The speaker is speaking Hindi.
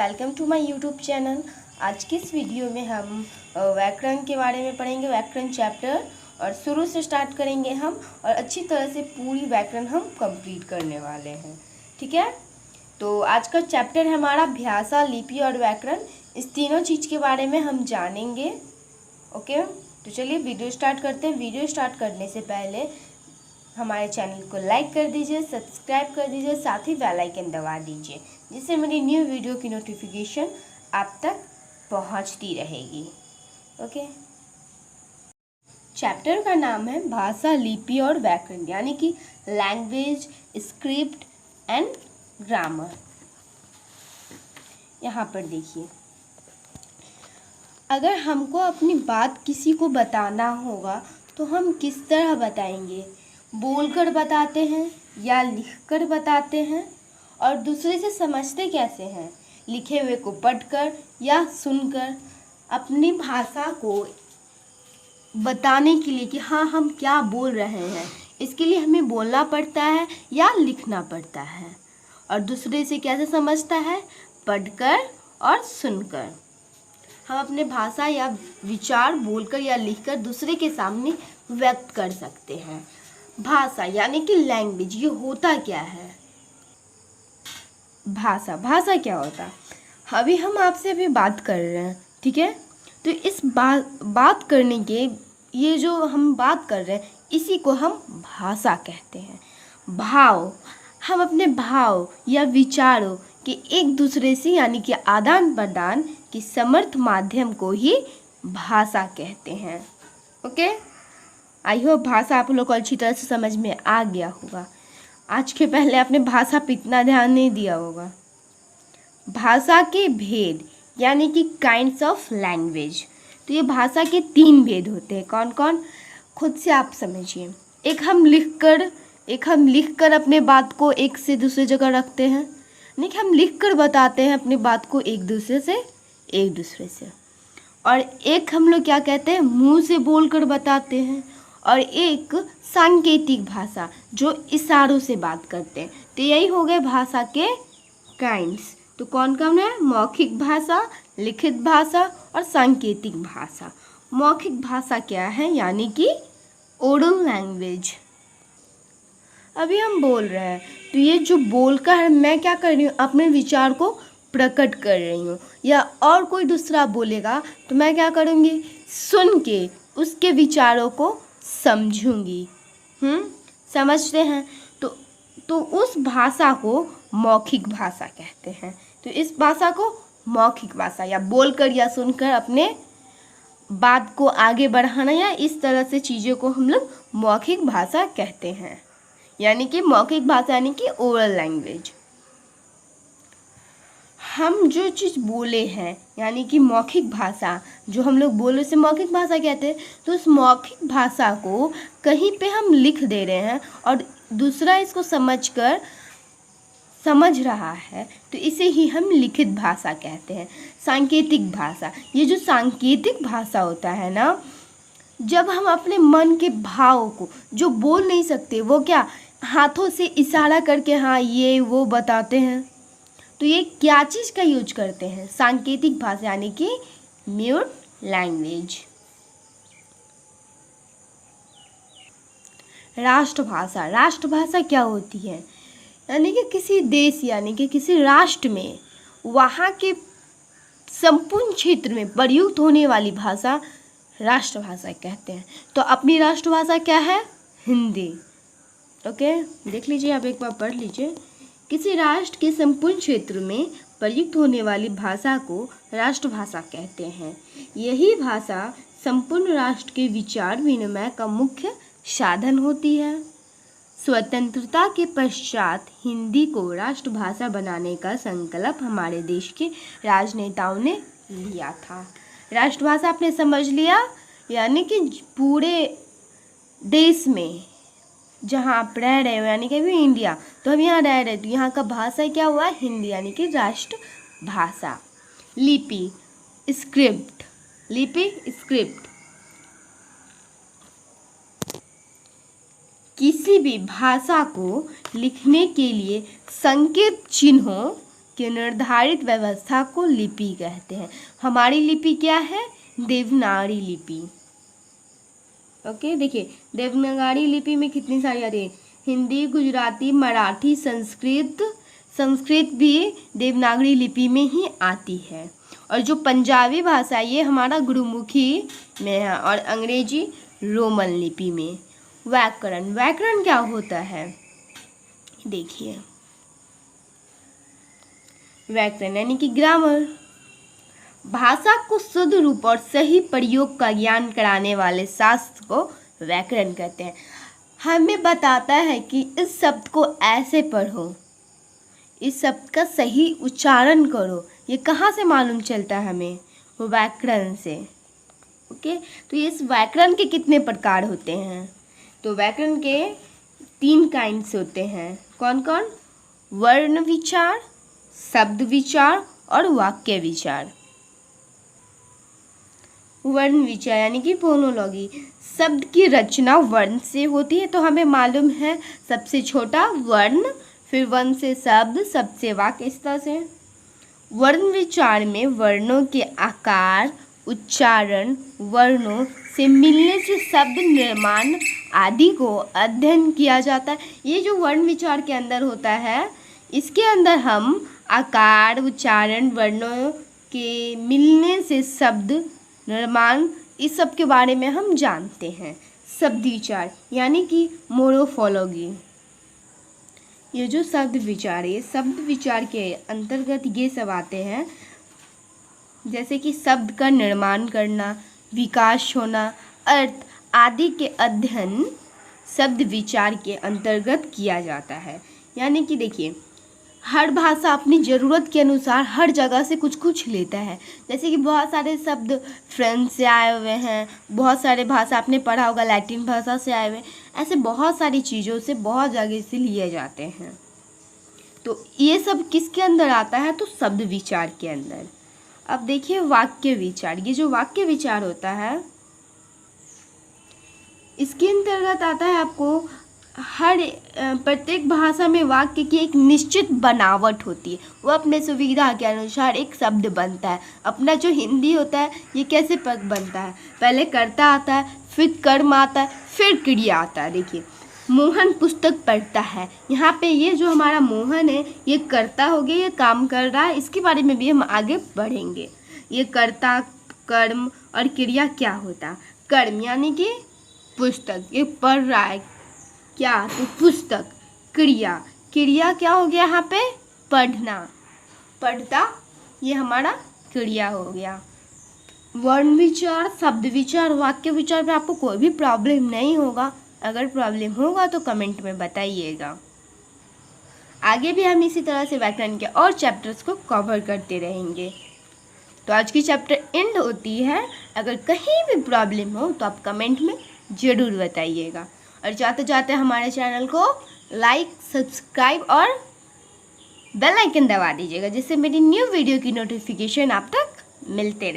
Welcome to my YouTube channel. आज की इस वीडियो में हम व्याकरण के बारे में पढ़ेंगे, व्याकरण चैप्टर, और शुरू से स्टार्ट करेंगे हम और अच्छी तरह से पूरी व्याकरण हम कंप्लीट करने वाले हैं। ठीक है, तो आज का चैप्टर है हमारा भाषा, लिपि और व्याकरण। इस तीनों चीज़ के बारे में हम जानेंगे। ओके, तो चलिए वीडियो स्टार्ट करते हैं। वीडियो स्टार्ट करने से पहले हमारे चैनल को लाइक कर दीजिए, सब्सक्राइब कर दीजिए, साथ ही बेल आइकन दबा दीजिए, जिससे मेरी न्यू वीडियो की नोटिफिकेशन आप तक पहुंचती रहेगी। ओके, चैप्टर का नाम है भाषा, लिपि और व्याकरण, यानी कि लैंग्वेज, स्क्रिप्ट एंड ग्रामर। यहाँ पर देखिए, अगर हमको अपनी बात किसी को बताना होगा तो हम किस तरह बताएंगे? बोलकर बताते हैं या लिखकर बताते हैं? और दूसरे से समझते कैसे हैं? लिखे हुए को पढ़कर या सुनकर? अपनी भाषा को बताने के लिए कि हाँ हम क्या बोल रहे हैं, इसके लिए हमें बोलना पड़ता है या लिखना पड़ता है। और दूसरे से कैसे समझता है? पढ़कर और सुनकर। हम अपने भाषा या विचार बोलकर या लिखकर दूसरे के सामने व्यक्त कर सकते हैं। भाषा यानी कि लैंग्वेज, ये होता क्या है? भाषा क्या होता है? अभी हम आपसे अभी बात कर रहे हैं, ठीक है? तो इस बात करने के, ये जो हम बात कर रहे हैं, इसी को हम भाषा कहते हैं। भाव, हम अपने भाव या विचारों के एक दूसरे से यानी कि आदान प्रदान के समर्थ माध्यम को ही भाषा कहते हैं। ओके, आई होप भाषा आप लोग को अच्छी तरह से समझ में आ गया होगा। आज के पहले आपने भाषा पे इतना ध्यान नहीं दिया होगा। भाषा के भेद यानी कि काइंड्स ऑफ लैंग्वेज। तो ये भाषा के 3 भेद होते हैं। कौन कौन? खुद से आप समझिए। एक हम लिखकर अपने बात को एक से दूसरे जगह रखते हैं, नहीं कि हम लिखकर बताते हैं अपनी बात को एक दूसरे से। और एक हम लोग क्या कहते हैं? मुंह से बोलकर बताते हैं। और एक सांकेतिक भाषा, जो इशारों से बात करते हैं। तो यही हो गए भाषा के काइंड्स। तो कौन कौन है? मौखिक भाषा, लिखित भाषा और सांकेतिक भाषा। मौखिक भाषा क्या है? यानी कि ओरल लैंग्वेज। अभी हम बोल रहे हैं, तो ये जो बोलकर मैं क्या कर रही हूँ? अपने विचार को प्रकट कर रही हूँ। या और कोई दूसरा बोलेगा तो मैं क्या करूँगी? सुन के उसके विचारों को समझूंगी। समझते हैं? तो उस भाषा को मौखिक भाषा कहते हैं। तो इस भाषा को मौखिक भाषा, या बोलकर या सुनकर अपने बात को आगे बढ़ाना, या इस तरह से चीज़ों को हम लोग मौखिक भाषा कहते हैं। यानी कि मौखिक भाषा यानी कि ओरल लैंग्वेज। हम जो चीज़ बोले हैं यानी कि मौखिक भाषा, जो हम लोग बोले उसे मौखिक भाषा कहते हैं। तो उस मौखिक भाषा को कहीं पे हम लिख दे रहे हैं और दूसरा इसको समझ रहा है, तो इसे ही हम लिखित भाषा कहते हैं। सांकेतिक भाषा, ये जो सांकेतिक भाषा होता है ना, जब हम अपने मन के भाव को, जो बोल नहीं सकते, वो क्या हाथों से इशारा करके हाँ ये वो बताते हैं। तो ये क्या चीज़ का यूज करते हैं? सांकेतिक भाषा यानी कि म्यूट लैंग्वेज। राष्ट्रभाषा, राष्ट्रभाषा क्या होती है? यानी कि किसी देश यानी कि किसी राष्ट्र में वहाँ के संपूर्ण क्षेत्र में प्रयुक्त होने वाली भाषा राष्ट्रभाषा कहते हैं। तो अपनी राष्ट्रभाषा क्या है? हिंदी। ओके, देख लीजिए, आप एक बार पढ़ लीजिए। किसी राष्ट्र के संपूर्ण क्षेत्र में प्रयुक्त होने वाली भाषा को राष्ट्रभाषा कहते हैं। यही भाषा संपूर्ण राष्ट्र के विचार विनिमय का मुख्य साधन होती है। स्वतंत्रता के पश्चात हिंदी को राष्ट्रभाषा बनाने का संकल्प हमारे देश के राजनेताओं ने लिया था। राष्ट्रभाषा आपने समझ लिया, यानी कि पूरे देश में जहाँ आप रह रहे हो, यानी कि अभी इंडिया, तो हम यहाँ रह रहे, तो यहाँ का भाषा क्या हुआ? हिंदी, यानी कि राष्ट्रभाषा। लिपि, स्क्रिप्ट। लिपि, स्क्रिप्ट किसी भी भाषा को लिखने के लिए संकेत चिन्हों कि निर्धारित व्यवस्था को लिपि कहते हैं। हमारी लिपि क्या है? देवनागरी लिपि। ओके, देखिए देवनागरी लिपि में कितनी सारी आती है? हिंदी, गुजराती, मराठी, संस्कृत भी देवनागरी लिपि में ही आती है। और जो पंजाबी भाषा ये हमारा गुरुमुखी में है और अंग्रेजी रोमन लिपि में। व्याकरण क्या होता है? देखिए, व्याकरण यानी कि ग्रामर, भाषा को शुद्ध रूप और सही प्रयोग का ज्ञान कराने वाले शास्त्र को व्याकरण कहते हैं। हमें बताता है कि इस शब्द को ऐसे पढ़ो, इस शब्द का सही उच्चारण करो। ये कहाँ से मालूम चलता है हमें? व्याकरण से। ओके, तो इस व्याकरण के कितने प्रकार होते हैं? तो व्याकरण के 3 काइंड्स होते हैं। कौन कौन? वर्ण विचार, शब्द विचार और वाक्य विचार। वर्ण विचार यानी कि फोनोलॉजी, शब्द की रचना वर्ण से होती है। तो हमें मालूम है सबसे छोटा वर्ण, फिर वर्ण से शब्द, शब्द से वाक्य, इस तरह से। वर्ण विचार में वर्णों के आकार, उच्चारण, वर्णों से मिलने से शब्द निर्माण आदि को अध्ययन किया जाता है। ये जो वर्ण विचार के अंदर होता है, इसके अंदर हम आकार, उच्चारण, वर्णों के मिलने से शब्द निर्माण, इस सब के बारे में हम जानते हैं। शब्द विचार यानी कि मोरोफोलॉजी। ये जो शब्द विचार है, शब्द विचार के अंतर्गत ये सब आते हैं, जैसे कि शब्द का निर्माण करना, विकास होना, अर्थ आदि के अध्ययन शब्द विचार के अंतर्गत किया जाता है। यानी कि देखिए, हर भाषा अपनी ज़रूरत के अनुसार हर जगह से कुछ कुछ लेता है। जैसे कि बहुत सारे शब्द फ्रेंच से आए हुए हैं, बहुत सारे भाषा आपने पढ़ा होगा लैटिन भाषा से आए हुए, ऐसे बहुत सारी चीज़ों से बहुत जगह से लिए जाते हैं। तो ये सब किसके अंदर आता है? तो शब्द विचार के अंदर। अब देखिए वाक्य विचार। ये जो वाक्य विचार होता है, इसके अंतर्गत आता है आपको हर प्रत्येक भाषा में वाक्य की एक निश्चित बनावट होती है। वो अपने सुविधा के अनुसार एक शब्द बनता है। अपना जो हिंदी होता है, ये कैसे बनता है? पहले कर्ता आता है, फिर कर्म आता है, फिर क्रिया आता है। देखिए, मोहन पुस्तक पढ़ता है, यहाँ पे ये जो हमारा मोहन है, ये कर्ता हो गया, ये काम कर रहा है। इसके बारे में भी हम आगे बढ़ेंगे। ये कर्ता, कर्म और क्रिया क्या होता है? कर्म यानी कि पुस्तक, ये पढ़ रहा है क्या? तो पुस्तक। क्रिया क्या हो गया यहाँ पे? पढ़ना, पढ़ता, ये हमारा क्रिया हो गया। वर्ण विचार, शब्द विचार, वाक्य विचार पे आपको कोई भी प्रॉब्लम नहीं होगा। अगर प्रॉब्लम होगा तो कमेंट में बताइएगा। आगे भी हम इसी तरह से व्याकरण के और चैप्टर्स को कवर करते रहेंगे। तो आज की चैप्टर एंड होती है। अगर कहीं भी प्रॉब्लम हो तो आप कमेंट में ज़रूर बताइएगा। और जाते जाते हमारे चैनल को लाइक, सब्सक्राइब और बेल आइकन दबा दीजिएगा, जिससे मेरी न्यू वीडियो की नोटिफिकेशन आप तक मिलते रहे।